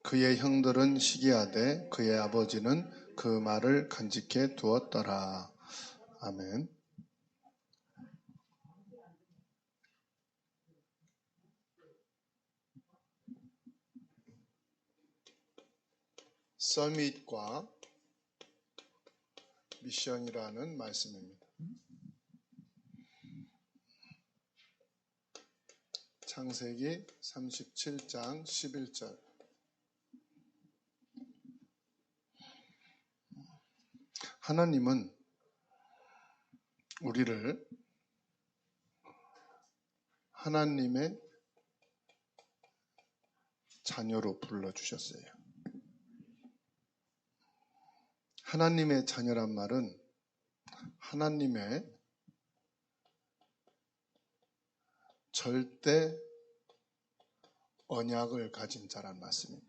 그의 형들은 시기하되 그의 아버지는 그 말을 간직해 두었더라. 아멘. 서밋과 미션이라는 말씀입니다. 창세기 37장 11절. 하나님은 우리를 하나님의 자녀로 불러주셨어요. 하나님의 자녀란 말은 하나님의 절대 언약을 가진 자란 말씀입니다.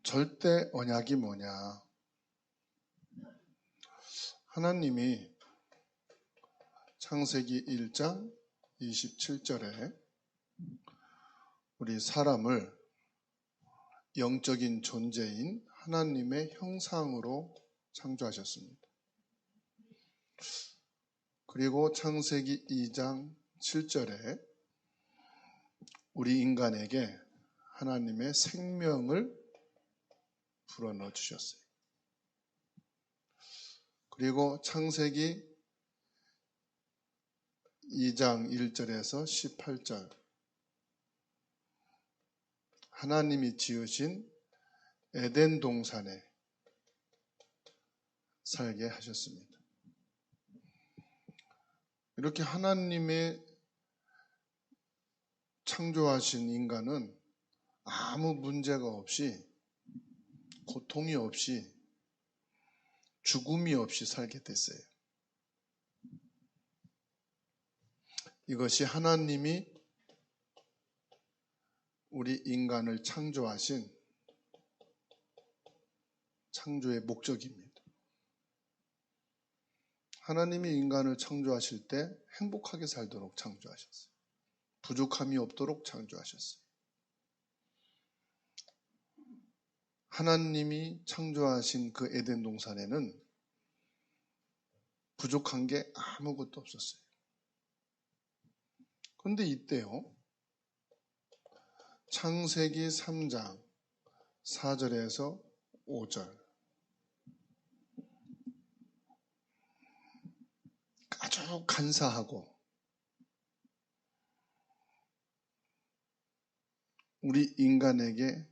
절대 언약이 뭐냐? 하나님이 창세기 1장 27절에 우리 사람을 영적인 존재인 하나님의 형상으로 창조하셨습니다. 그리고 창세기 2장 7절에 우리 인간에게 하나님의 생명을 불어넣어 주셨어요. 그리고 창세기 2장 1절에서 18절 하나님이 지으신 에덴 동산에 살게 하셨습니다. 이렇게 하나님의 창조하신 인간은 아무 문제가 없이, 고통이 없이, 죽음이 없이 살게 됐어요. 이것이 하나님이 우리 인간을 창조하신 창조의 목적입니다. 하나님이 인간을 창조하실 때 행복하게 살도록 창조하셨어요. 부족함이 없도록 창조하셨어요. 하나님이 창조하신 그 에덴 동산에는 부족한 게 아무것도 없었어요. 그런데 이때요, 창세기 3장 4절에서 5절 아주 간사하고 우리 인간에게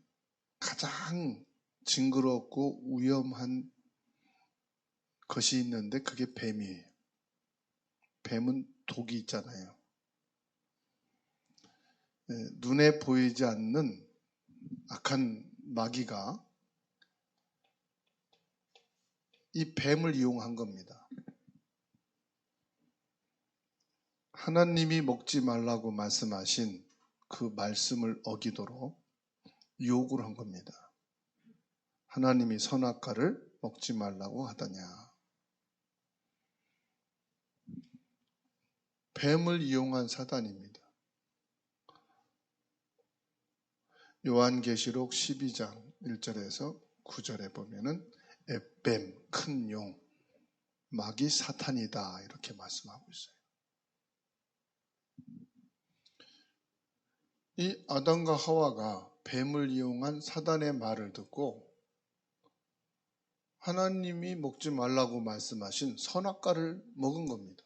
가장 징그럽고 위험한 것이 있는데 그게 뱀이에요. 뱀은 독이 있잖아요. 눈에 보이지 않는 악한 마귀가 이 뱀을 이용한 겁니다. 하나님이 먹지 말라고 말씀하신 그 말씀을 어기도록 유혹을 한 겁니다. 하나님이 선악과를 먹지 말라고 하더냐. 뱀을 이용한 사단입니다. 요한계시록 12장 1절에서 9절에 보면은 뱀, 큰 용, 마귀 사탄이다 이렇게 말씀하고 있어요. 이 아담과 하와가 뱀을 이용한 사단의 말을 듣고 하나님이 먹지 말라고 말씀하신 선악과를 먹은 겁니다.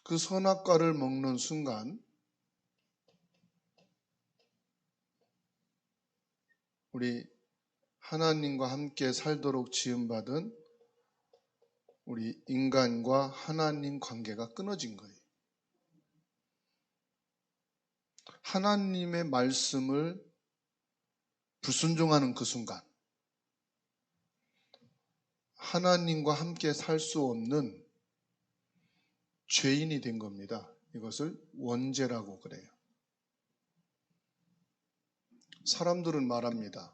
그 선악과를 먹는 순간 우리 하나님과 함께 살도록 지음받은 우리 인간과 하나님 관계가 끊어진 거예요. 하나님의 말씀을 불순종하는 그 순간 하나님과 함께 살 수 없는 죄인이 된 겁니다. 이것을 원죄라고 그래요. 사람들은 말합니다.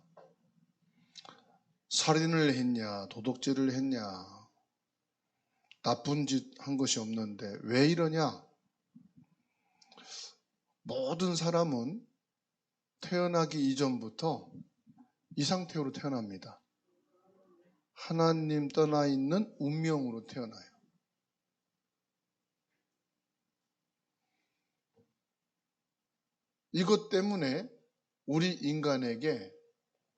살인을 했냐, 도둑질을 했냐, 나쁜 짓 한 것이 없는데 왜 이러냐? 모든 사람은 태어나기 이전부터 이 상태로 태어납니다. 하나님 떠나 있는 운명으로 태어나요. 이것 때문에 우리 인간에게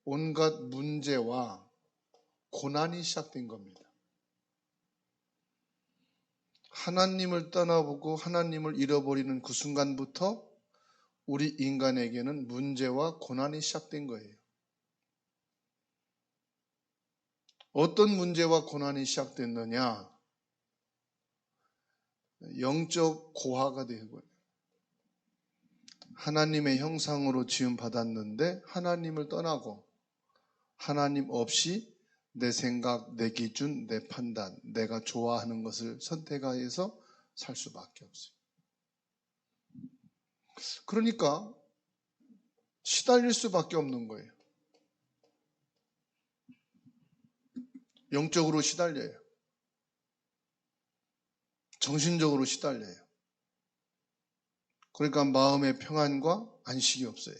온갖 문제와 고난이 시작된 겁니다. 하나님을 떠나보고 하나님을 잃어버리는 그 순간부터 우리 인간에게는 문제와 고난이 시작된 거예요. 어떤 문제와 고난이 시작됐느냐? 영적 고화가 되고 하나님의 형상으로 지음받았는데 하나님을 떠나고 하나님 없이 내 생각, 내 기준, 내 판단, 내가 좋아하는 것을 선택하여서 살 수밖에 없어요. 그러니까 시달릴 수밖에 없는 거예요. 영적으로 시달려요. 정신적으로 시달려요. 그러니까 마음의 평안과 안식이 없어요.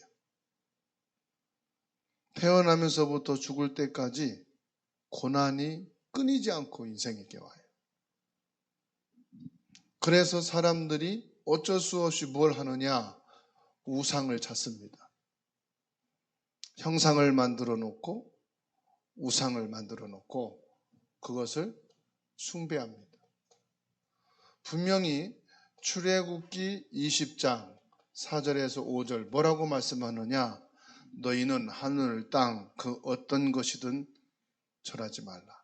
태어나면서부터 죽을 때까지 고난이 끊이지 않고 인생에게 와요. 그래서 사람들이 어쩔 수 없이 뭘 하느냐? 우상을 찾습니다. 형상을 만들어 놓고 우상을 만들어 놓고 그것을 숭배합니다. 분명히 출애굽기 20장 4절에서 5절 뭐라고 말씀하느냐? 너희는 하늘, 땅, 그 어떤 것이든 절하지 말라.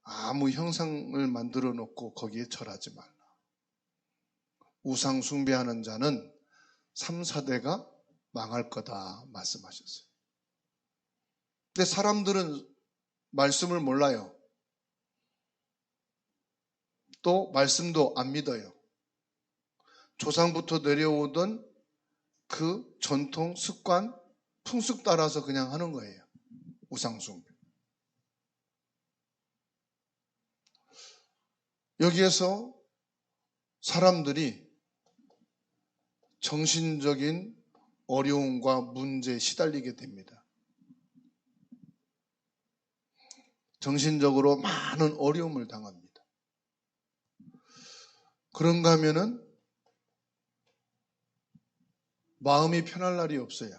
아무 형상을 만들어 놓고 거기에 절하지 말라. 우상 숭배하는 자는 3, 4대가 망할 거다 말씀하셨어요. 근데 사람들은 말씀을 몰라요. 또 말씀도 안 믿어요. 조상부터 내려오던 그 전통, 습관, 풍습 따라서 그냥 하는 거예요. 우상숭배. 여기에서 사람들이 정신적인 어려움과 문제에 시달리게 됩니다. 정신적으로 많은 어려움을 당합니다. 그런가 하면은 마음이 편할 날이 없어요.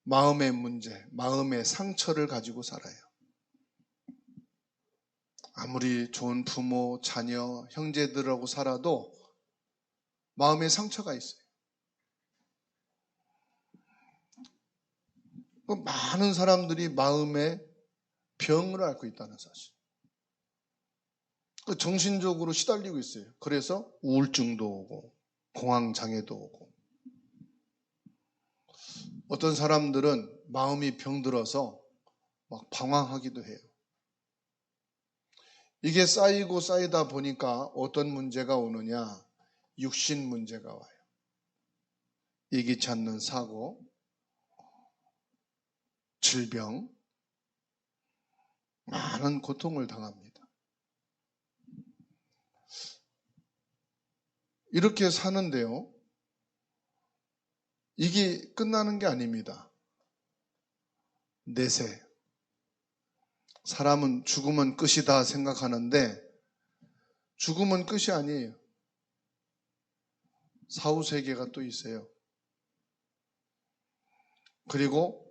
마음의 문제, 마음의 상처를 가지고 살아요. 아무리 좋은 부모, 자녀, 형제들하고 살아도 마음에 상처가 있어요. 많은 사람들이 마음에 병을 앓고 있다는 사실. 정신적으로 시달리고 있어요. 그래서 우울증도 오고 공황장애도 오고 어떤 사람들은 마음이 병들어서 막 방황하기도 해요. 이게 쌓이고 쌓이다 보니까 어떤 문제가 오느냐? 육신 문제가 와요. 예기치 않는 사고, 질병, 많은 고통을 당합니다. 이렇게 사는데요. 이게 끝나는 게 아닙니다. 내세. 사람은 죽으면 끝이다 생각하는데 죽으면 끝이 아니에요. 사후세계가 또 있어요. 그리고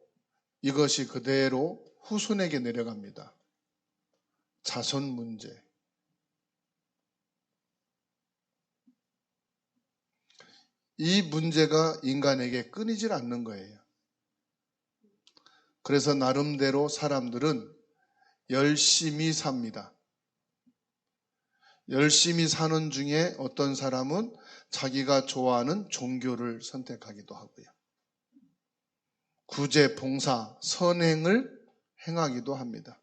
이것이 그대로 후손에게 내려갑니다. 자손 문제. 이 문제가 인간에게 끊이질 않는 거예요. 그래서 나름대로 사람들은 열심히 삽니다. 열심히 사는 중에 어떤 사람은 자기가 좋아하는 종교를 선택하기도 하고요. 구제, 봉사, 선행을 행하기도 합니다.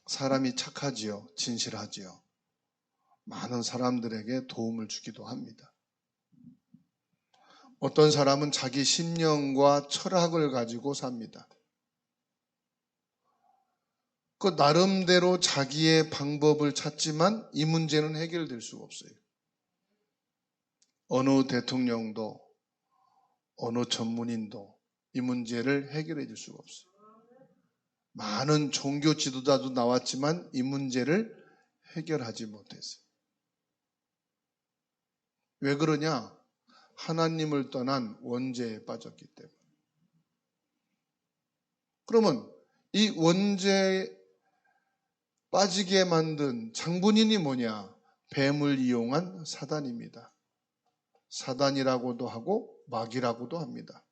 사람이 착하지요. 진실하지요. 많은 사람들에게 도움을 주기도 합니다. 어떤 사람은 자기 신념과 철학을 가지고 삽니다. 그 나름대로 자기의 방법을 찾지만 이 문제는 해결될 수가 없어요. 어느 대통령도 어느 전문인도 이 문제를 해결해 줄 수가 없어요. 많은 종교 지도자도 나왔지만 이 문제를 해결하지 못했어요. 왜 그러냐? 하나님을 떠난 원죄에 빠졌기 때문에. 그러면 이 원죄에 빠지게 만든 장본인이 뭐냐? 뱀을 이용한 사단입니다. 사단이라고도 하고 마귀라고도 합니다.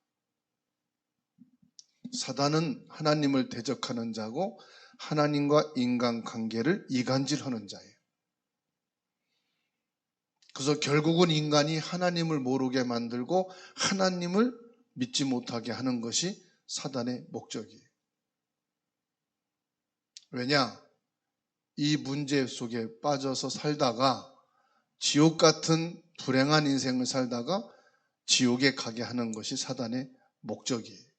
사단은 하나님을 대적하는 자고 하나님과 인간 관계를 이간질하는 자예요. 그래서 결국은 인간이 하나님을 모르게 만들고 하나님을 믿지 못하게 하는 것이 사단의 목적이에요. 왜냐? 이 문제 속에 빠져서 살다가 지옥 같은 불행한 인생을 살다가 지옥에 가게 하는 것이 사단의 목적이에요.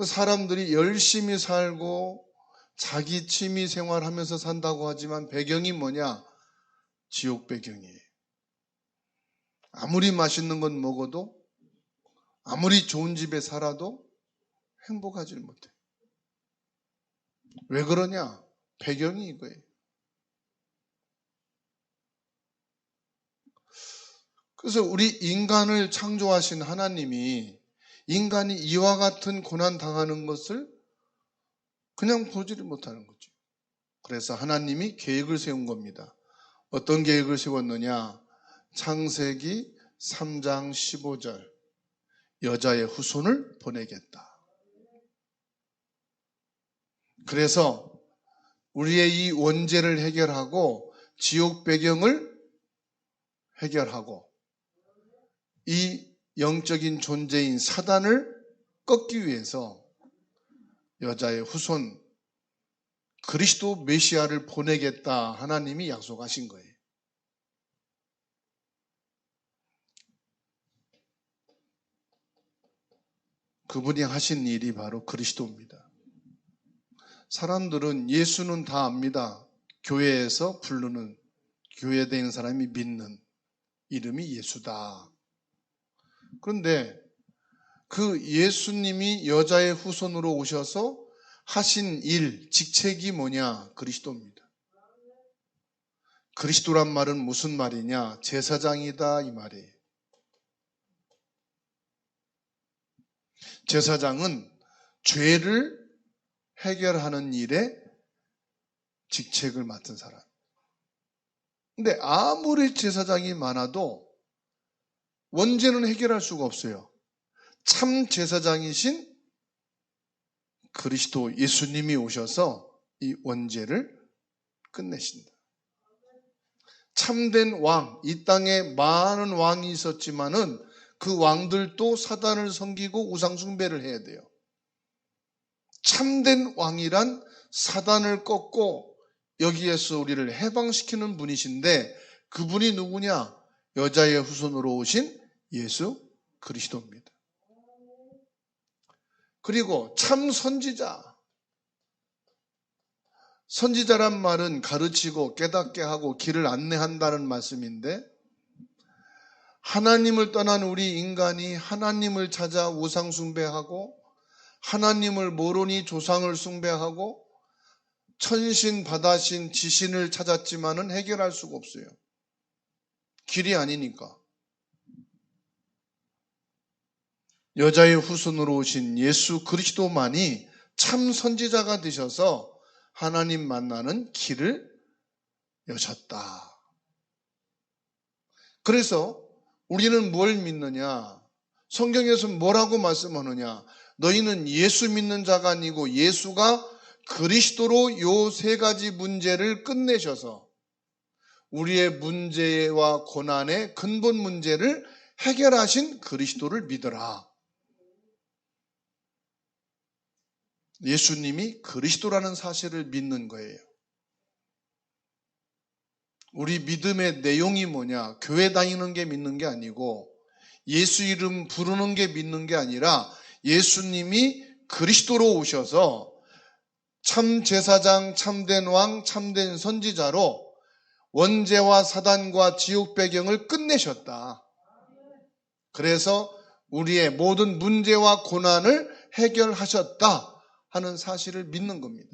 사람들이 열심히 살고 자기 취미 생활하면서 산다고 하지만 배경이 뭐냐? 지옥 배경이에요. 아무리 맛있는 건 먹어도 아무리 좋은 집에 살아도 행복하지 못해. 왜 그러냐? 배경이 이거예요. 그래서 우리 인간을 창조하신 하나님이 인간이 이와 같은 고난 당하는 것을 그냥 보지를 못하는 거죠. 그래서 하나님이 계획을 세운 겁니다. 어떤 계획을 세웠느냐? 창세기 3장 15절 여자의 후손을 보내겠다. 그래서 우리의 이 원죄를 해결하고 지옥 배경을 해결하고 이 영적인 존재인 사단을 꺾기 위해서 여자의 후손 그리스도 메시아를 보내겠다 하나님이 약속하신 거예요. 그분이 하신 일이 바로 그리스도입니다. 사람들은 예수는 다 압니다. 교회에서 부르는 교회에 다니는 사람이 믿는 이름이 예수다. 그런데 그 예수님이 여자의 후손으로 오셔서 하신 일, 직책이 뭐냐? 그리스도입니다. 그리스도란 말은 무슨 말이냐? 제사장이다 이 말이에요. 제사장은 죄를 해결하는 일에 직책을 맡은 사람. 근데 아무리 제사장이 많아도 원죄는 해결할 수가 없어요. 참 제사장이신 그리스도 예수님이 오셔서 이 원죄를 끝내신다. 참된 왕, 이 땅에 많은 왕이 있었지만은 그 왕들도 사단을 섬기고 우상숭배를 해야 돼요. 참된 왕이란 사단을 꺾고 여기에서 우리를 해방시키는 분이신데 그분이 누구냐? 여자의 후손으로 오신 예수 그리스도입니다. 그리고 참 선지자. 선지자란 말은 가르치고 깨닫게 하고 길을 안내한다는 말씀인데 하나님을 떠난 우리 인간이 하나님을 찾아 우상 숭배하고 하나님을 모르니 조상을 숭배하고 천신 바다신 지신을 찾았지만은 해결할 수가 없어요. 길이 아니니까. 여자의 후손으로 오신 예수 그리스도만이 참 선지자가 되셔서 하나님 만나는 길을 여셨다. 그래서 우리는 뭘 믿느냐? 성경에서 뭐라고 말씀하느냐? 너희는 예수 믿는 자가 아니고 예수가 그리스도로 요 세 가지 문제를 끝내셔서 우리의 문제와 고난의 근본 문제를 해결하신 그리스도를 믿어라. 예수님이 그리스도라는 사실을 믿는 거예요. 우리 믿음의 내용이 뭐냐? 교회 다니는 게 믿는 게 아니고 예수 이름 부르는 게 믿는 게 아니라 예수님이 그리스도로 오셔서 참 제사장, 참된 왕, 참된 선지자로 원죄와 사단과 지옥 배경을 끝내셨다. 그래서 우리의 모든 문제와 고난을 해결하셨다 하는 사실을 믿는 겁니다.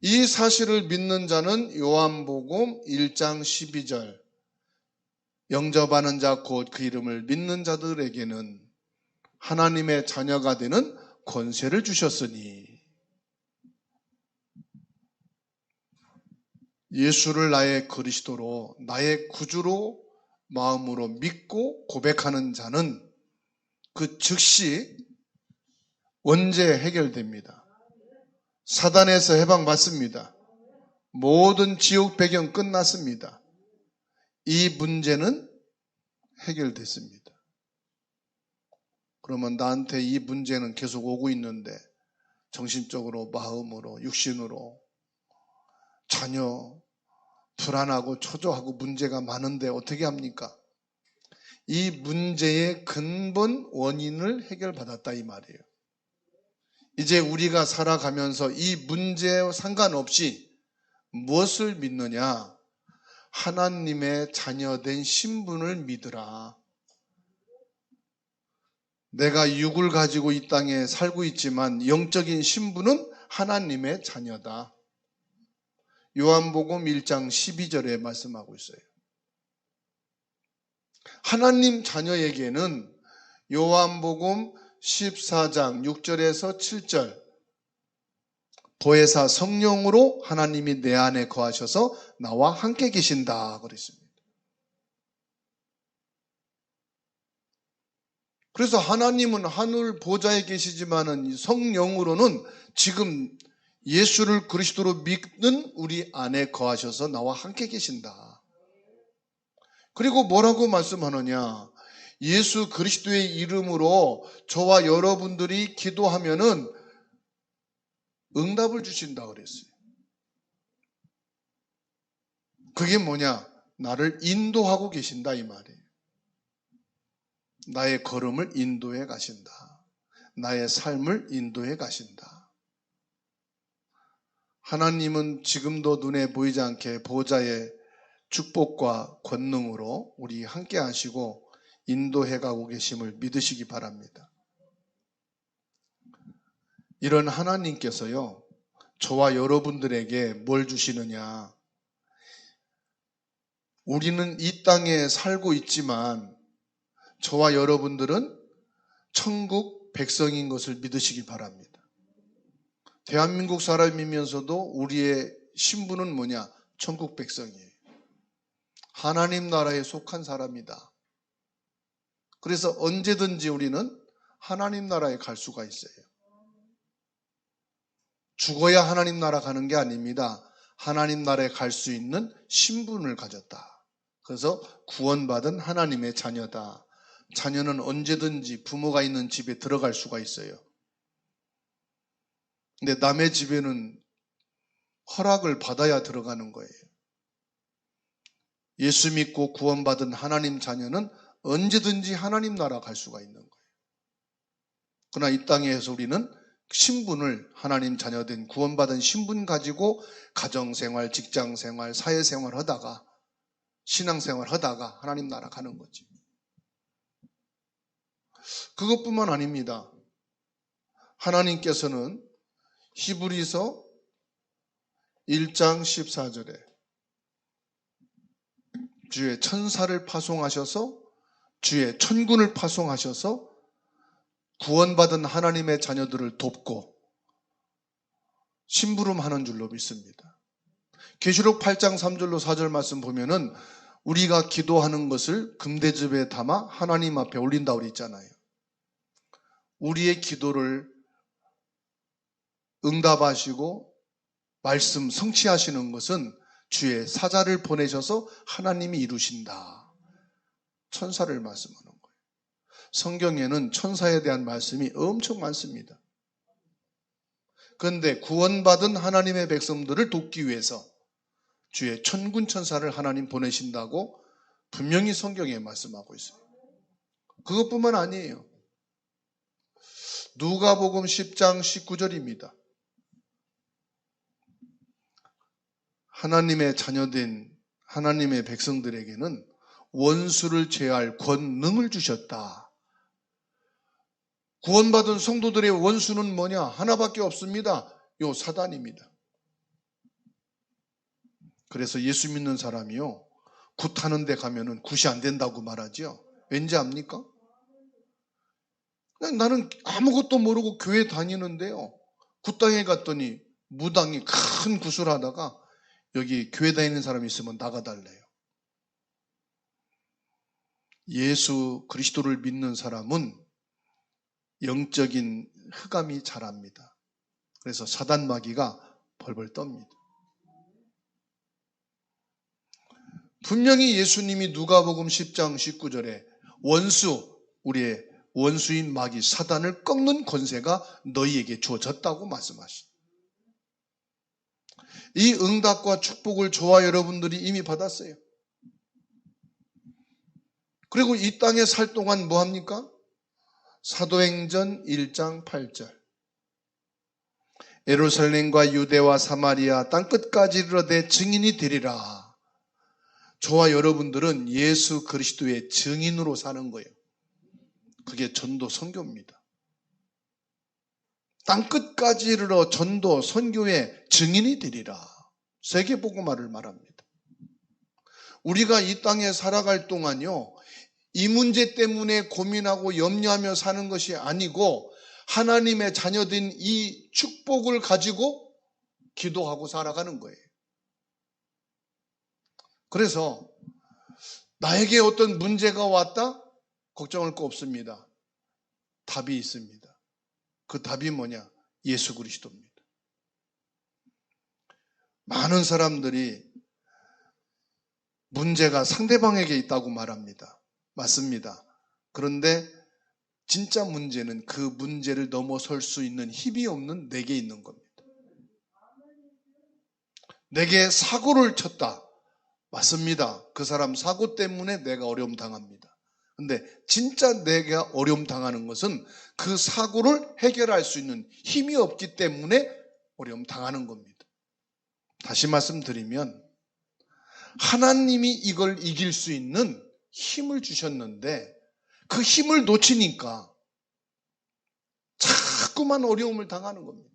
이 사실을 믿는 자는 요한복음 1장 12절 영접하는 자 곧 그 이름을 믿는 자들에게는 하나님의 자녀가 되는 권세를 주셨으니 예수를 나의 그리스도로 나의 구주로 마음으로 믿고 고백하는 자는 그 즉시 원죄 해결됩니다. 사단에서 해방받습니다. 모든 지옥 배경 끝났습니다. 이 문제는 해결됐습니다. 그러면 나한테 이 문제는 계속 오고 있는데 정신적으로, 마음으로, 육신으로 전혀 불안하고 초조하고 문제가 많은데 어떻게 합니까? 이 문제의 근본 원인을 해결받았다 이 말이에요. 이제 우리가 살아가면서 이 문제와 상관없이 무엇을 믿느냐? 하나님의 자녀된 신분을 믿으라. 내가 육을 가지고 이 땅에 살고 있지만 영적인 신분은 하나님의 자녀다. 요한복음 1장 12절에 말씀하고 있어요. 하나님 자녀에게는 요한복음 14장 6절에서 7절 보혜사 성령으로 하나님이 내 안에 거하셔서 나와 함께 계신다 그랬습니다. 그래서 하나님은 하늘 보좌에 계시지만은 성령으로는 지금 예수를 그리스도로 믿는 우리 안에 거하셔서 나와 함께 계신다. 그리고 뭐라고 말씀하느냐? 예수 그리스도의 이름으로 저와 여러분들이 기도하면은 응답을 주신다 그랬어요. 그게 뭐냐? 나를 인도하고 계신다 이 말이에요. 나의 걸음을 인도해 가신다. 나의 삶을 인도해 가신다. 하나님은 지금도 눈에 보이지 않게 보좌의 축복과 권능으로 우리 함께 하시고 인도해 가고 계심을 믿으시기 바랍니다. 이런 하나님께서요, 저와 여러분들에게 뭘 주시느냐? 우리는 이 땅에 살고 있지만 저와 여러분들은 천국 백성인 것을 믿으시기 바랍니다. 대한민국 사람이면서도 우리의 신분은 뭐냐? 천국 백성이에요. 하나님 나라에 속한 사람이다. 그래서 언제든지 우리는 하나님 나라에 갈 수가 있어요. 죽어야 하나님 나라 가는 게 아닙니다. 하나님 나라에 갈 수 있는 신분을 가졌다. 그래서 구원받은 하나님의 자녀다. 자녀는 언제든지 부모가 있는 집에 들어갈 수가 있어요. 근데 남의 집에는 허락을 받아야 들어가는 거예요. 예수 믿고 구원받은 하나님 자녀는 언제든지 하나님 나라 갈 수가 있는 거예요. 그러나 이 땅에서 우리는 신분을 하나님 자녀된 구원받은 신분 가지고 가정생활, 직장생활, 사회생활 하다가 신앙생활 하다가 하나님 나라 가는 거지. 그것뿐만 아닙니다. 하나님께서는 히브리서 1장 14절에 주의 천사를 파송하셔서 주의 천군을 파송하셔서 구원받은 하나님의 자녀들을 돕고 심부름하는 줄로 믿습니다. 계시록 8장 3절로 4절 말씀 보면은 우리가 기도하는 것을 금대접에 담아 하나님 앞에 올린다고 그랬잖아요. 우리의 기도를 응답하시고 말씀 성취하시는 것은 주의 사자를 보내셔서 하나님이 이루신다. 천사를 말씀하는 거예요. 성경에는 천사에 대한 말씀이 엄청 많습니다. 그런데 구원받은 하나님의 백성들을 돕기 위해서 주의 천군 천사를 하나님 보내신다고 분명히 성경에 말씀하고 있어요. 그것뿐만 아니에요. 누가복음 10장 19절입니다. 하나님의 자녀된 하나님의 백성들에게는 원수를 제할 권능을 주셨다. 구원받은 성도들의 원수는 뭐냐? 하나밖에 없습니다. 요 사단입니다. 그래서 예수 믿는 사람이요, 굿하는 데 가면은 굿이 안 된다고 말하죠. 왠지 압니까? 나는 아무것도 모르고 교회 다니는데요, 굿당에 갔더니 무당이 큰 굿을 하다가 여기 교회 다니는 사람이 있으면 나가달래요. 예수 그리스도를 믿는 사람은 영적인 흑암이 자랍니다. 그래서 사단 마귀가 벌벌 떱니다. 분명히 예수님이 누가복음 10장 19절에 우리의 원수인 마귀 사단을 꺾는 권세가 너희에게 주어졌다고 말씀하십니다. 이 응답과 축복을 저와 여러분들이 이미 받았어요. 그리고 이 땅에 살 동안 뭐 합니까? 사도행전 1장 8절. 예루살렘과 유대와 사마리아 땅끝까지 이르러 내 증인이 되리라. 저와 여러분들은 예수 그리스도의 증인으로 사는 거예요. 그게 전도 선교입니다. 땅끝까지 이르러 전도 선교의 증인이 되리라. 세계복음화를 말합니다. 우리가 이 땅에 살아갈 동안요, 이 문제 때문에 고민하고 염려하며 사는 것이 아니고 하나님의 자녀된 이 축복을 가지고 기도하고 살아가는 거예요. 그래서 나에게 어떤 문제가 왔다? 걱정할 거 없습니다. 답이 있습니다. 그 답이 뭐냐? 예수 그리스도입니다. 많은 사람들이 문제가 상대방에게 있다고 말합니다. 맞습니다. 그런데 진짜 문제는 그 문제를 넘어설 수 있는 힘이 없는 내게 있는 겁니다. 내게 사고를 쳤다. 맞습니다. 그 사람 사고 때문에 내가 어려움 당합니다. 근데 진짜 내가 어려움 당하는 것은 그 사고를 해결할 수 있는 힘이 없기 때문에 어려움 당하는 겁니다. 다시 말씀드리면 하나님이 이걸 이길 수 있는 힘을 주셨는데 그 힘을 놓치니까 자꾸만 어려움을 당하는 겁니다.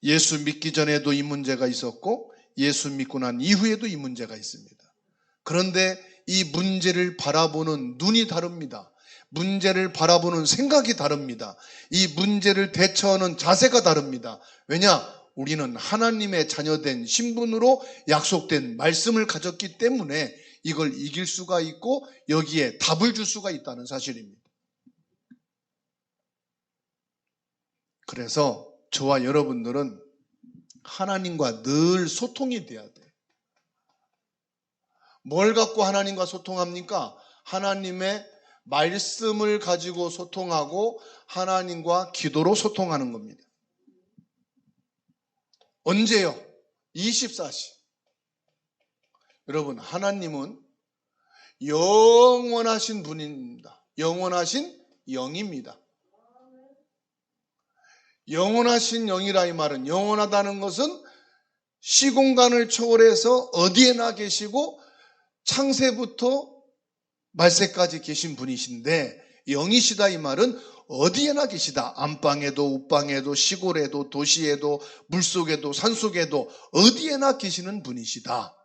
예수 믿기 전에도 이 문제가 있었고 예수 믿고 난 이후에도 이 문제가 있습니다. 그런데 이 문제를 바라보는 눈이 다릅니다. 문제를 바라보는 생각이 다릅니다. 이 문제를 대처하는 자세가 다릅니다. 왜냐? 우리는 하나님의 자녀된 신분으로 약속된 말씀을 가졌기 때문에 이걸 이길 수가 있고 여기에 답을 줄 수가 있다는 사실입니다. 그래서 저와 여러분들은 하나님과 늘 소통이 돼야 돼요. 뭘 갖고 하나님과 소통합니까? 하나님의 말씀을 가지고 소통하고 하나님과 기도로 소통하는 겁니다. 언제요? 24시. 여러분, 하나님은 영원하신 분입니다. 영원하신 영입니다. 영원하신 영이라 이 말은, 영원하다는 것은 시공간을 초월해서 어디에나 계시고 창세부터 말세까지 계신 분이신데, 영이시다 이 말은 어디에나 계시다. 안방에도 웃방에도 시골에도 도시에도 물속에도 산속에도 어디에나 계시는 분이시다.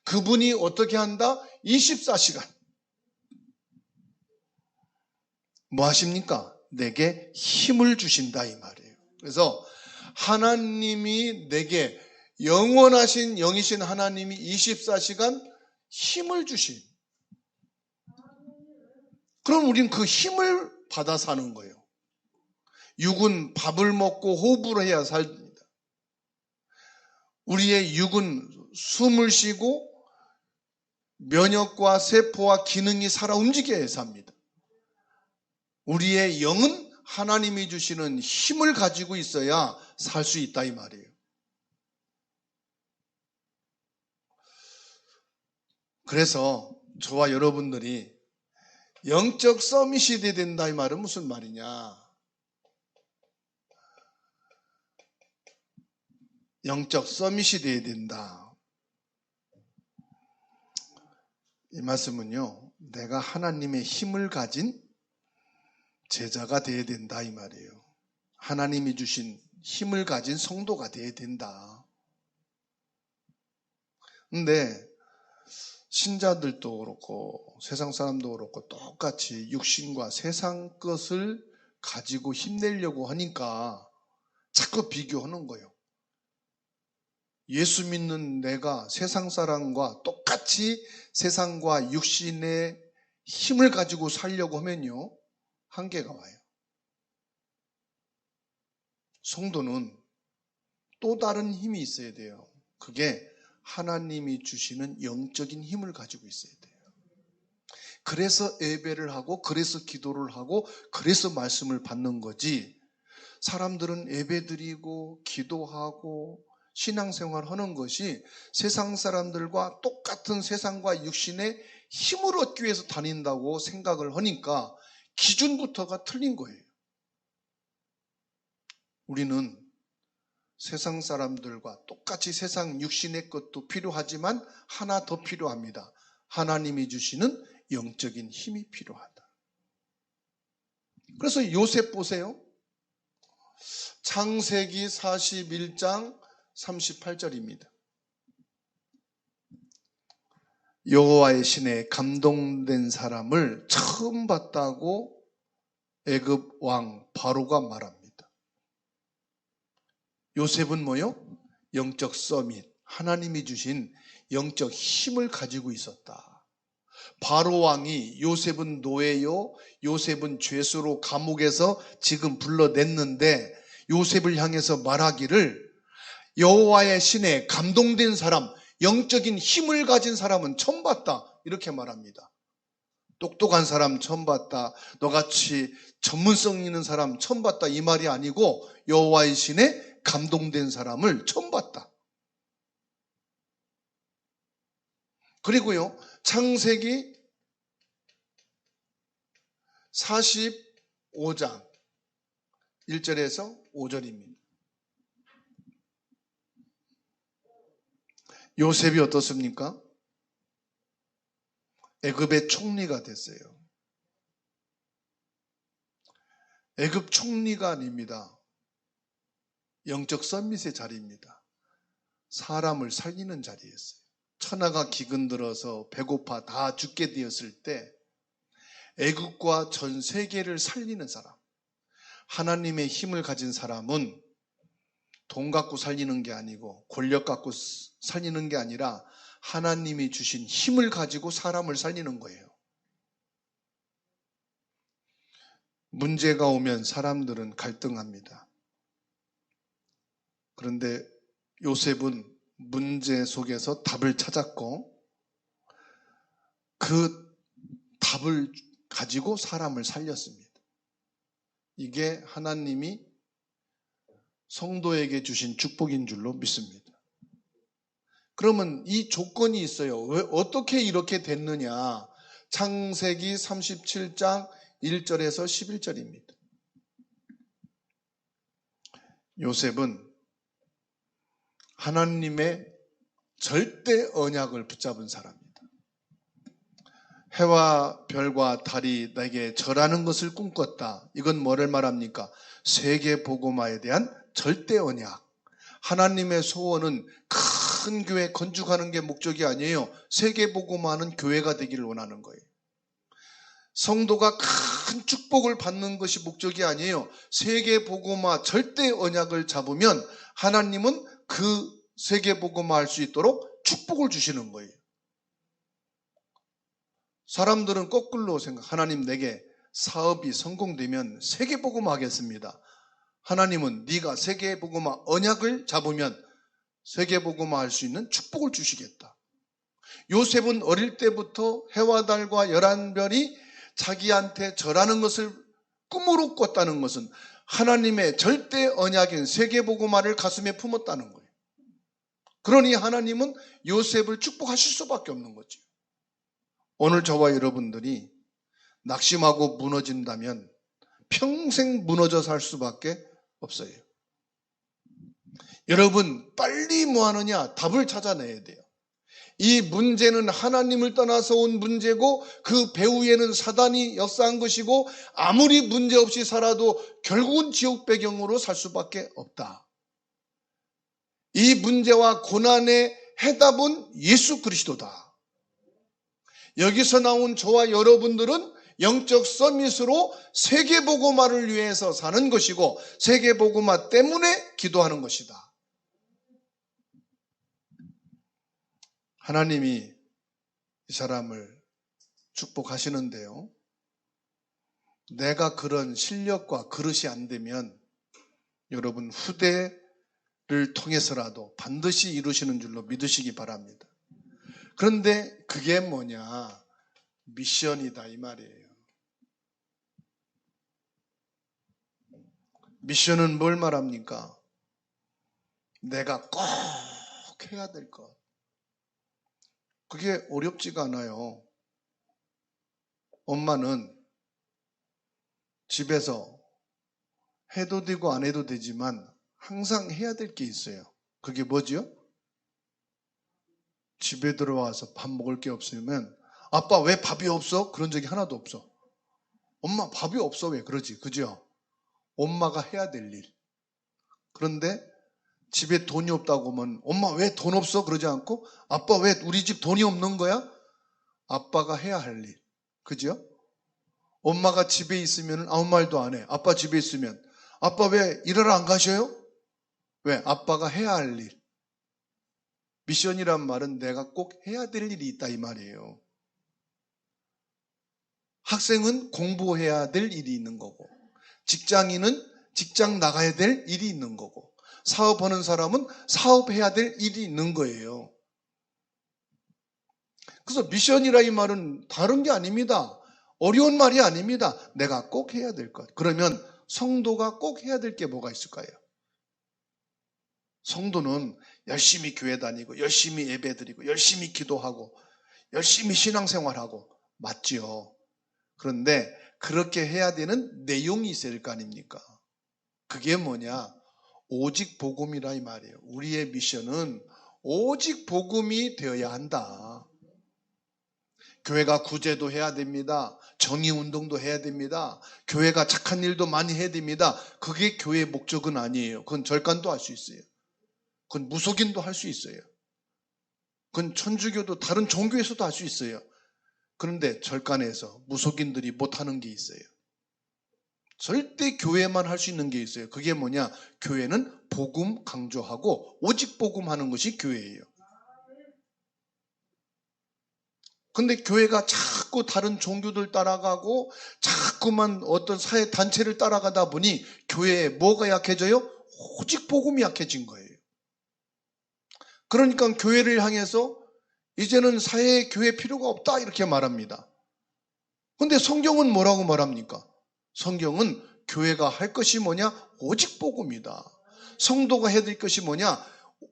그분이 어떻게 한다? 24시간 뭐 하십니까? 내게 힘을 주신다 이 말이에요. 그래서 하나님이 내게 영원하신 영이신 하나님이 24시간 힘을 주신, 그럼 우리는 그 힘을 받아 사는 거예요. 육은 밥을 먹고 호흡을 해야 삽니다. 우리의 육은 숨을 쉬고 면역과 세포와 기능이 살아 움직여야 삽니다. 우리의 영은 하나님이 주시는 힘을 가지고 있어야 살 수 있다 이 말이에요. 그래서 저와 여러분들이 영적 서밋이 돼야 된다 이 말은 무슨 말이냐? 영적 서밋이 돼야 된다. 이 말씀은요, 내가 하나님의 힘을 가진 제자가 돼야 된다 이 말이에요. 하나님이 주신 힘을 가진 성도가 돼야 된다. 근데 신자들도 그렇고 세상 사람도 그렇고 똑같이 육신과 세상 것을 가지고 힘내려고 하니까 자꾸 비교하는 거예요. 예수 믿는 내가 세상 사람과 똑같이 세상과 육신의 힘을 가지고 살려고 하면요, 한계가 와요. 성도는 또 다른 힘이 있어야 돼요. 그게 하나님이 주시는 영적인 힘을 가지고 있어야 돼요. 그래서 예배를 하고, 그래서 기도를 하고, 그래서 말씀을 받는 거지. 사람들은 예배 드리고 기도하고 신앙생활 하는 것이 세상 사람들과 똑같은 세상과 육신의 힘을 얻기 위해서 다닌다고 생각을 하니까 기준부터가 틀린 거예요. 우리는 세상 사람들과 똑같이 세상 육신의 것도 필요하지만 하나 더 필요합니다. 하나님이 주시는 영적인 힘이 필요하다. 그래서 요셉 보세요. 창세기 41장 38절입니다. 여호와의 신에 감동된 사람을 처음 봤다고 애굽 왕 바로가 말합니다. 요셉은 뭐요? 영적 서밋, 하나님이 주신 영적 힘을 가지고 있었다. 바로 왕이 요셉은 노예요, 요셉은 죄수로 감옥에서 지금 불러냈는데 요셉을 향해서 말하기를 여호와의 신에 감동된 사람, 영적인 힘을 가진 사람은 처음 봤다 이렇게 말합니다. 똑똑한 사람 처음 봤다, 너같이 전문성 있는 사람 처음 봤다 이 말이 아니고 여호와의 신에 감동된 사람을 처음 봤다. 그리고요, 창세기 45장 1절에서 5절입니다. 요셉이 어떻습니까? 애굽의 총리가 됐어요. 애굽 총리가 아닙니다. 영적 서밋의 자리입니다. 사람을 살리는 자리였어요. 천하가 기근들어서 배고파 다 죽게 되었을 때 애국과 전 세계를 살리는 사람, 하나님의 힘을 가진 사람은 돈 갖고 살리는 게 아니고 권력 갖고 살리는 게 아니라 하나님이 주신 힘을 가지고 사람을 살리는 거예요. 문제가 오면 사람들은 갈등합니다. 그런데 요셉은 문제 속에서 답을 찾았고 그 답을 가지고 사람을 살렸습니다. 이게 하나님이 성도에게 주신 축복인 줄로 믿습니다. 그러면 이 조건이 있어요. 왜 어떻게 이렇게 됐느냐? 창세기 37장 1절에서 11절입니다. 요셉은 하나님의 절대 언약을 붙잡은 사람입니다. 해와 별과 달이 내게 절하는 것을 꿈꿨다. 이건 뭐를 말합니까? 세계 복음화에 대한 절대 언약. 하나님의 소원은 큰 교회 건축하는 게 목적이 아니에요. 세계 복음화는 교회가 되기를 원하는 거예요. 성도가 큰 축복을 받는 것이 목적이 아니에요. 세계 복음화 절대 언약을 잡으면 하나님은 그 세계 복음화 할 수 있도록 축복을 주시는 거예요. 사람들은 거꾸로 생각, 하나님 내게 사업이 성공되면 세계 복음화 하겠습니다. 하나님은 네가 세계 복음화 언약을 잡으면 세계 복음화 할 수 있는 축복을 주시겠다. 요셉은 어릴 때부터 해와 달과 11별이 자기한테 절하는 것을 꿈으로 꿨다는 것은 하나님의 절대 언약인 세계 복음화를 가슴에 품었다는 거예요. 그러니 하나님은 요셉을 축복하실 수밖에 없는 거죠. 오늘 저와 여러분들이 낙심하고 무너진다면 평생 무너져 살 수밖에 없어요. 여러분, 빨리 뭐 하느냐? 답을 찾아내야 돼요. 이 문제는 하나님을 떠나서 온 문제고 그 배후에는 사단이 역사한 것이고 아무리 문제 없이 살아도 결국은 지옥 배경으로 살 수밖에 없다. 이 문제와 고난의 해답은 예수 그리스도다. 여기서 나온 저와 여러분들은 영적 서밋으로 세계복음화를 위해서 사는 것이고 세계복음화 때문에 기도하는 것이다. 하나님이 이 사람을 축복하시는데요. 내가 그런 실력과 그릇이 안 되면 여러분 후대를 통해서라도 반드시 이루시는 줄로 믿으시기 바랍니다. 그런데 그게 뭐냐? 미션이다 이 말이에요. 미션은 뭘 말합니까? 내가 꼭 해야 될 것. 그게 어렵지가 않아요. 엄마는 집에서 해도 되고 안 해도 되지만 항상 해야 될 게 있어요. 그게 뭐죠? 집에 들어와서 밥 먹을 게 없으면 아빠 왜 밥이 없어? 그런 적이 하나도 없어. 엄마 밥이 없어 왜 그러지? 그죠? 엄마가 해야 될 일. 그런데 집에 돈이 없다고 하면 엄마 왜 돈 없어? 그러지 않고 아빠 왜 우리 집 돈이 없는 거야? 아빠가 해야 할 일. 그죠? 엄마가 집에 있으면 아무 말도 안 해. 아빠 집에 있으면 아빠 왜 일하러 안 가셔요? 왜? 아빠가 해야 할 일. 미션이란 말은 내가 꼭 해야 될 일이 있다 이 말이에요. 학생은 공부해야 될 일이 있는 거고 직장인은 직장 나가야 될 일이 있는 거고 사업하는 사람은 사업해야 될 일이 있는 거예요. 그래서 미션이라 이 말은 다른 게 아닙니다. 어려운 말이 아닙니다. 내가 꼭 해야 될 것. 그러면 성도가 꼭 해야 될 게 뭐가 있을까요? 성도는 열심히 교회 다니고 열심히 예배드리고 열심히 기도하고 열심히 신앙생활하고 맞지요. 그런데 그렇게 해야 되는 내용이 있어야 될 거 아닙니까? 그게 뭐냐? 오직 복음이라 이 말이에요. 우리의 미션은 오직 복음이 되어야 한다. 교회가 구제도 해야 됩니다. 정의운동도 해야 됩니다. 교회가 착한 일도 많이 해야 됩니다. 그게 교회의 목적은 아니에요. 그건 절간도 할 수 있어요. 그건 무속인도 할 수 있어요. 그건 천주교도 다른 종교에서도 할 수 있어요. 그런데 절간에서 무속인들이 못하는 게 있어요. 절대 교회만 할 수 있는 게 있어요. 그게 뭐냐? 교회는 복음 강조하고 오직 복음 하는 것이 교회예요. 근데 교회가 자꾸 다른 종교들 따라가고 자꾸만 어떤 사회 단체를 따라가다 보니 교회에 뭐가 약해져요? 오직 복음이 약해진 거예요. 그러니까 교회를 향해서 이제는 사회에 교회 필요가 없다 이렇게 말합니다. 근데 성경은 뭐라고 말합니까? 성경은 교회가 할 것이 뭐냐? 오직 복음이다. 성도가 해야 될 것이 뭐냐?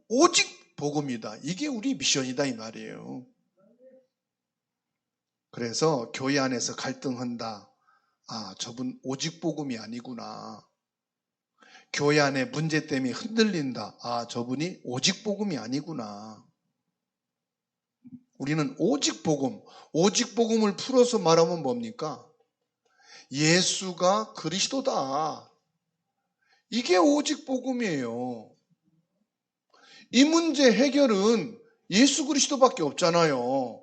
오직 복음이다. 이게 우리 미션이다 이 말이에요. 그래서 교회 안에서 갈등한다. 아, 저분 오직 복음이 아니구나. 교회 안에 문제 때문에 흔들린다. 아, 저분이 오직 복음이 아니구나. 우리는 오직 복음을 풀어서 말하면 뭡니까? 예수가 그리스도다. 이게 오직 복음이에요. 이 문제 해결은 예수 그리스도밖에 없잖아요.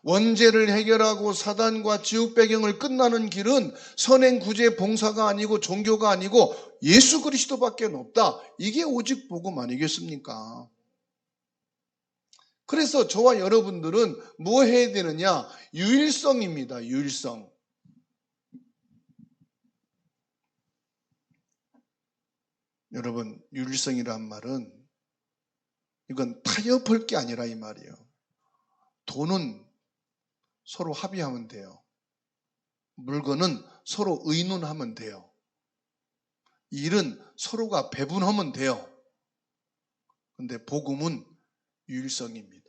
원죄를 해결하고 사단과 지옥 배경을 끝나는 길은 선행 구제 봉사가 아니고 종교가 아니고 예수 그리스도밖에 없다. 이게 오직 복음 아니겠습니까? 그래서 저와 여러분들은 뭐 해야 되느냐? 유일성입니다. 유일성. 여러분, 유일성이란 말은 이건 타협할 게 아니라 이 말이에요. 돈은 서로 합의하면 돼요. 물건은 서로 의논하면 돼요. 일은 서로가 배분하면 돼요. 근데 복음은 유일성입니다.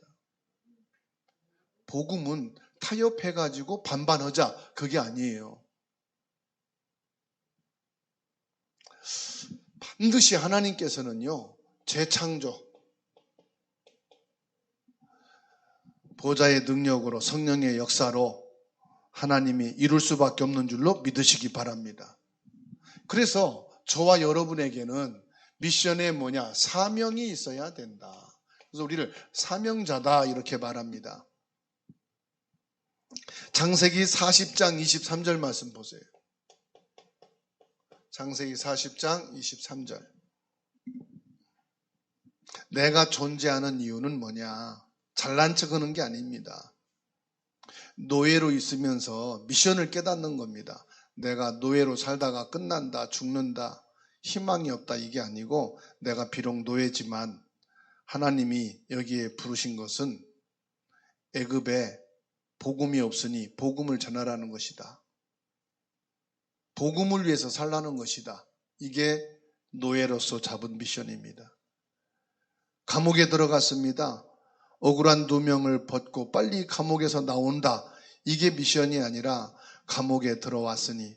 복음은 타협해가지고 반반하자. 그게 아니에요. 반드시 하나님께서는요, 재창조, 보좌의 능력으로 성령의 역사로 하나님이 이룰 수밖에 없는 줄로 믿으시기 바랍니다. 그래서 저와 여러분에게는 미션에 뭐냐? 사명이 있어야 된다. 그래서 우리를 사명자다 이렇게 말합니다. 창세기 40장 23절 말씀 보세요. 창세기 40장 23절. 내가 존재하는 이유는 뭐냐? 잘난 척하는 게 아닙니다. 노예로 있으면서 미션을 깨닫는 겁니다. 내가 노예로 살다가 끝난다, 죽는다, 희망이 없다 이게 아니고 내가 비록 노예지만 하나님이 여기에 부르신 것은 애굽에 복음이 없으니 복음을 전하라는 것이다. 복음을 위해서 살라는 것이다. 이게 노예로서 잡은 미션입니다. 감옥에 들어갔습니다. 억울한 누명을 벗고 빨리 감옥에서 나온다. 이게 미션이 아니라 감옥에 들어왔으니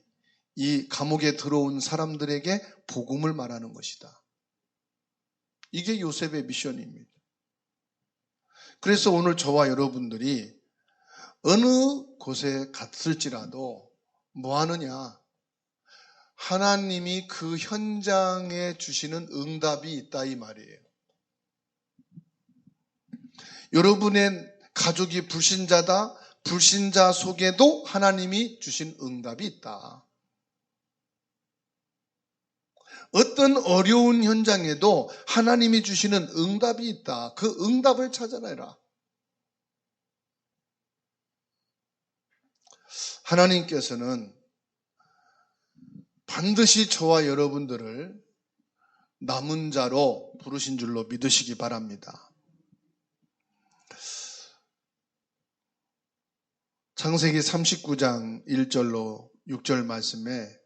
이 감옥에 들어온 사람들에게 복음을 말하는 것이다. 이게 요셉의 미션입니다. 그래서 오늘 저와 여러분들이 어느 곳에 갔을지라도 뭐 하느냐? 하나님이 그 현장에 주시는 응답이 있다 이 말이에요. 여러분의 가족이 불신자다. 불신자 속에도 하나님이 주신 응답이 있다. 어떤 어려운 현장에도 하나님이 주시는 응답이 있다. 그 응답을 찾아내라. 하나님께서는 반드시 저와 여러분들을 남은 자로 부르신 줄로 믿으시기 바랍니다. 창세기 39장 1절로 6절 말씀에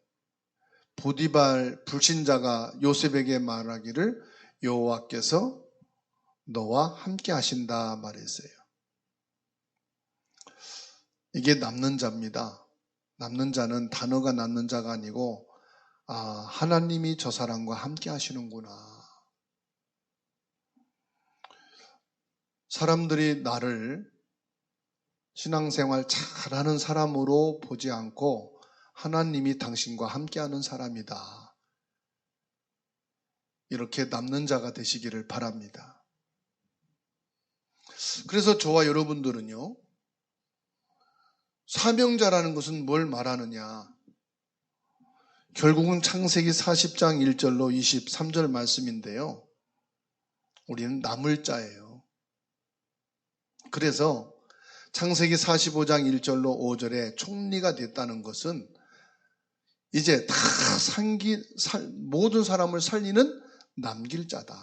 보디발 불신자가 요셉에게 말하기를 여호와께서 너와 함께 하신다 말했어요. 이게 남는 자입니다. 남는 자는 단어가 남는 자가 아니고 하나님이 저 사람과 함께 하시는구나. 사람들이 나를 신앙생활 잘하는 사람으로 보지 않고 하나님이 당신과 함께하는 사람이다. 이렇게 남는 자가 되시기를 바랍니다. 그래서 저와 여러분들은요, 사명자라는 것은 뭘 말하느냐? 결국은 창세기 40장 1절로 23절 말씀인데요. 우리는 남을 자예요. 그래서 창세기 45장 1절로 5절에 총리가 됐다는 것은 이제 다 모든 사람을 살리는 남길 자다.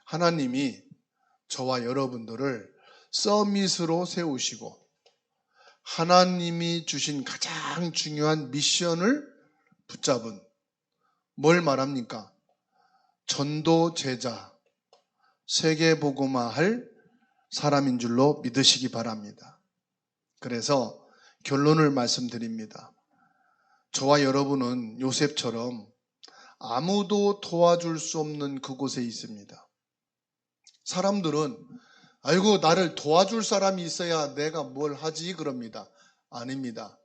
하나님이 저와 여러분들을 서밋으로 세우시고 하나님이 주신 가장 중요한 미션을 붙잡은 뭘 말합니까? 전도 제자, 세계복음화할 사람인 줄로 믿으시기 바랍니다. 그래서 결론을 말씀드립니다. 저와 여러분은 요셉처럼 아무도 도와줄 수 없는 그곳에 있습니다. 사람들은 아이고 나를 도와줄 사람이 있어야 내가 뭘 하지 그럽니다. 아닙니다.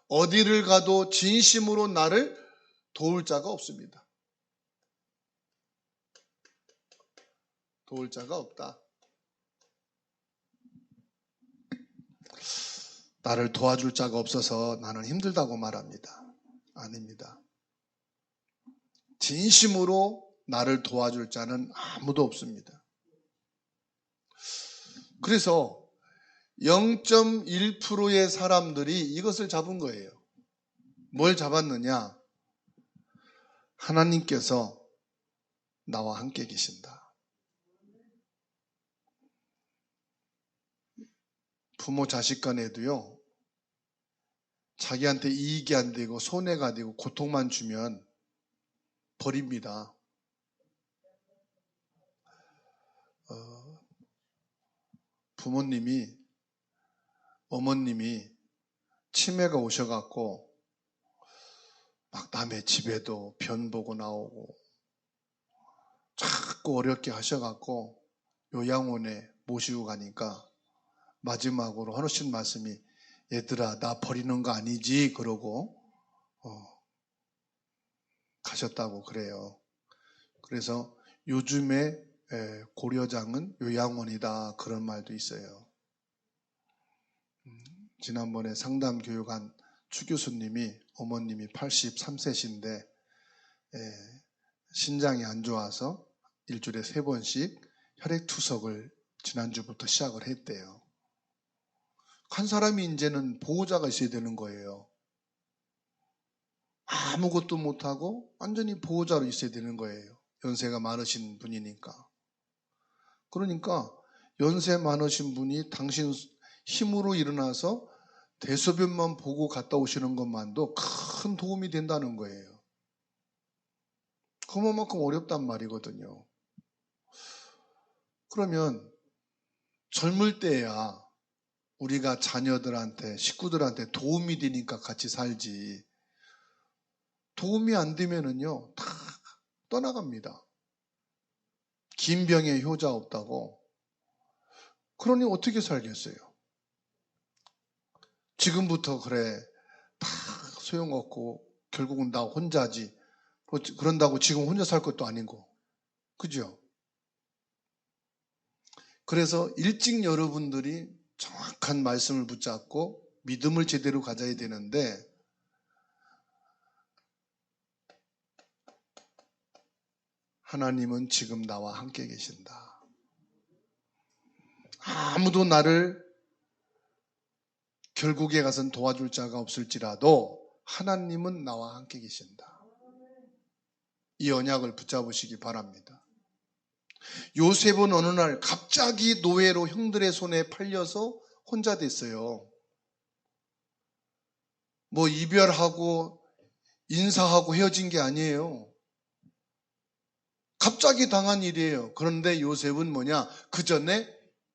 어디를 가도 진심으로 나를 도울 자가 없습니다. 도울 자가 없다. 나를 도와줄 자가 없어서 나는 힘들다고 말합니다. 아닙니다. 진심으로 나를 도와줄 자는 아무도 없습니다. 그래서 0.1%의 사람들이 이것을 잡은 거예요. 뭘 잡았느냐? 하나님께서 나와 함께 계신다. 부모 자식 간에도요, 자기한테 이익이 안 되고 손해가 되고 고통만 주면 버립니다. 부모님이 어머님이 치매가 오셔갖고 막 남의 집에도 변 보고 나오고 자꾸 어렵게 하셔갖고 요양원에 모시고 가니까 마지막으로 하시는 말씀이 얘들아 나 버리는 거 아니지 그러고 가셨다고 그래요. 그래서 요즘에 고려장은 요양원이다 그런 말도 있어요. 지난번에 상담 교육한 추 교수님이 어머님이 83세신데 신장이 안 좋아서 일주일에 3번씩 혈액투석을 지난주부터 시작을 했대요. 한 사람이 이제는 보호자가 있어야 되는 거예요. 아무것도 못하고 완전히 보호자로 있어야 되는 거예요. 연세가 많으신 분이니까. 그러니까 연세 많으신 분이 당신 힘으로 일어나서 대소변만 보고 갔다 오시는 것만도 큰 도움이 된다는 거예요. 그만큼 어렵단 말이거든요. 그러면 젊을 때야 우리가 자녀들한테, 식구들한테 도움이 되니까 같이 살지. 도움이 안 되면은요, 다 떠나갑니다. 긴 병에 효자 없다고. 그러니 어떻게 살겠어요? 지금부터 그래, 다 소용없고, 결국은 나 혼자지. 그런다고 지금 혼자 살 것도 아니고. 그죠? 그래서 일찍 여러분들이 정확한 말씀을 붙잡고 믿음을 제대로 가져야 되는데, 하나님은 지금 나와 함께 계신다. 아무도 나를 결국에 가선 도와줄 자가 없을지라도 하나님은 나와 함께 계신다. 이 언약을 붙잡으시기 바랍니다. 요셉은 어느 날 갑자기 노예로 형들의 손에 팔려서 혼자 됐어요. 뭐 이별하고 인사하고 헤어진 게 아니에요. 갑자기 당한 일이에요. 그런데 요셉은 뭐냐? 그 전에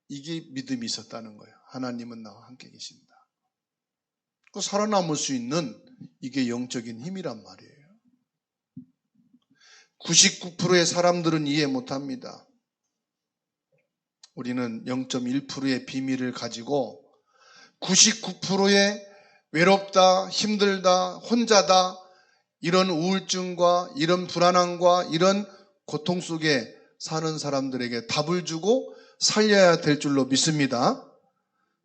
이게 믿음이 있었다는 거예요. 하나님은 나와 함께 계신다. 그 살아남을 수 있는 이게 영적인 힘이란 말이에요. 99%의 사람들은 이해 못합니다. 우리는 0.1%의 비밀을 가지고 99%의 외롭다, 힘들다, 혼자다 이런 우울증과 이런 불안함과 이런 고통 속에 사는 사람들에게 답을 주고 살려야 될 줄로 믿습니다.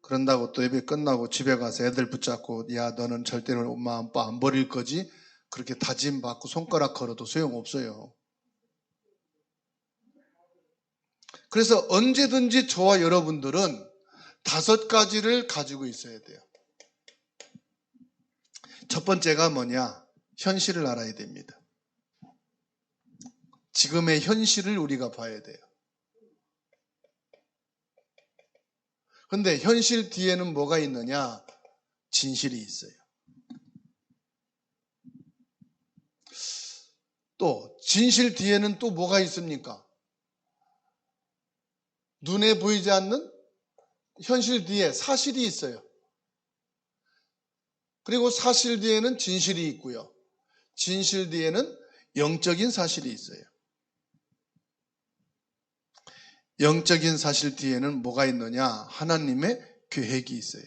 그런다고 또 예배 끝나고 집에 가서 애들 붙잡고 야 너는 절대로 엄마 아빠 안 버릴 거지? 그렇게 다짐 받고 손가락 걸어도 소용없어요. 그래서 언제든지 저와 여러분들은 5가지를 가지고 있어야 돼요. 첫 번째가 뭐냐? 현실을 알아야 됩니다. 지금의 현실을 우리가 봐야 돼요. 그런데 현실 뒤에는 뭐가 있느냐? 진실이 있어요. 또 진실 뒤에는 또 뭐가 있습니까? 눈에 보이지 않는 현실 뒤에 사실이 있어요. 그리고 사실 뒤에는 진실이 있고요. 진실 뒤에는 영적인 사실이 있어요. 영적인 사실 뒤에는 뭐가 있느냐? 하나님의 계획이 있어요.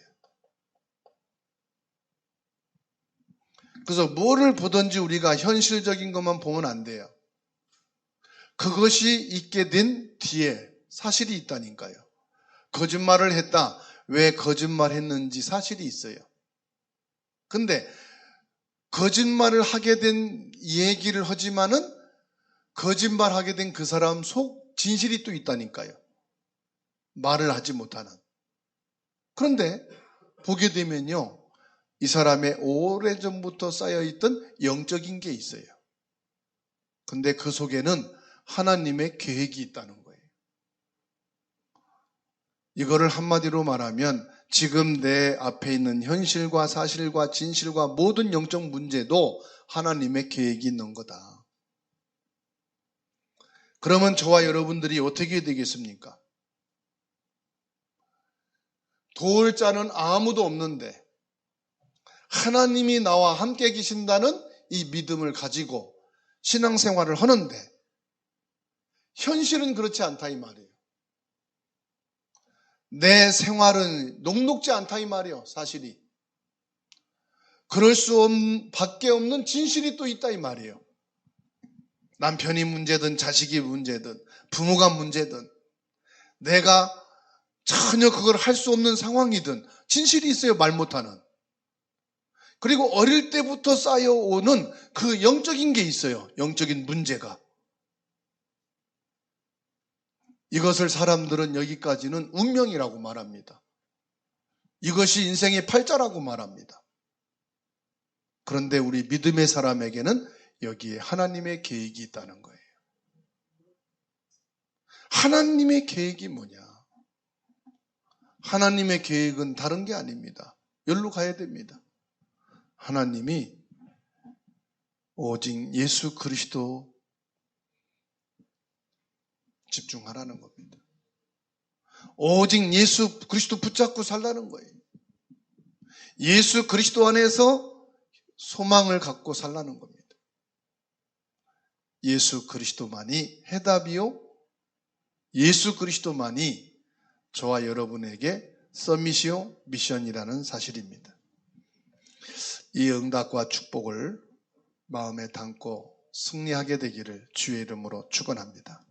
그래서 뭐를 보든지 우리가 현실적인 것만 보면 안 돼요. 그것이 있게 된 뒤에 사실이 있다니까요. 거짓말을 했다. 왜 거짓말했는지 사실이 있어요. 근데 거짓말을 하게 된 얘기를 하지만은 거짓말하게 된 그 사람 속 진실이 또 있다니까요. 말을 하지 못하는. 그런데 보게 되면요. 이 사람의 오래전부터 쌓여있던 영적인 게 있어요. 근데 그 속에는 하나님의 계획이 있다는 거예요. 이거를 한마디로 말하면 지금 내 앞에 있는 현실과 사실과 진실과 모든 영적 문제도 하나님의 계획이 있는 거다. 그러면 저와 여러분들이 어떻게 되겠습니까? 도울 자는 아무도 없는데 하나님이 나와 함께 계신다는 이 믿음을 가지고 신앙생활을 하는데 현실은 그렇지 않다 이 말이에요. 내 생활은 녹록지 않다 이 말이에요. 사실이. 그럴 밖에 없는 진실이 또 있다 이 말이에요. 남편이 문제든 자식이 문제든 부모가 문제든 내가 전혀 그걸 할 수 없는 상황이든 진실이 있어요. 말 못하는. 그리고 어릴 때부터 쌓여오는 그 영적인 게 있어요. 영적인 문제가. 이것을 사람들은 여기까지는 운명이라고 말합니다. 이것이 인생의 팔자라고 말합니다. 그런데 우리 믿음의 사람에게는 여기에 하나님의 계획이 있다는 거예요. 하나님의 계획이 뭐냐? 하나님의 계획은 다른 게 아닙니다. 여기로 가야 됩니다. 하나님이 오직 예수 그리스도 집중하라는 겁니다. 오직 예수 그리스도 붙잡고 살라는 거예요. 예수 그리스도 안에서 소망을 갖고 살라는 겁니다. 예수 그리스도만이 해답이요. 예수 그리스도만이 저와 여러분에게 서밋이요 미션이라는 사실입니다. 이 응답과 축복을 마음에 담고 승리하게 되기를 주의 이름으로 축원합니다.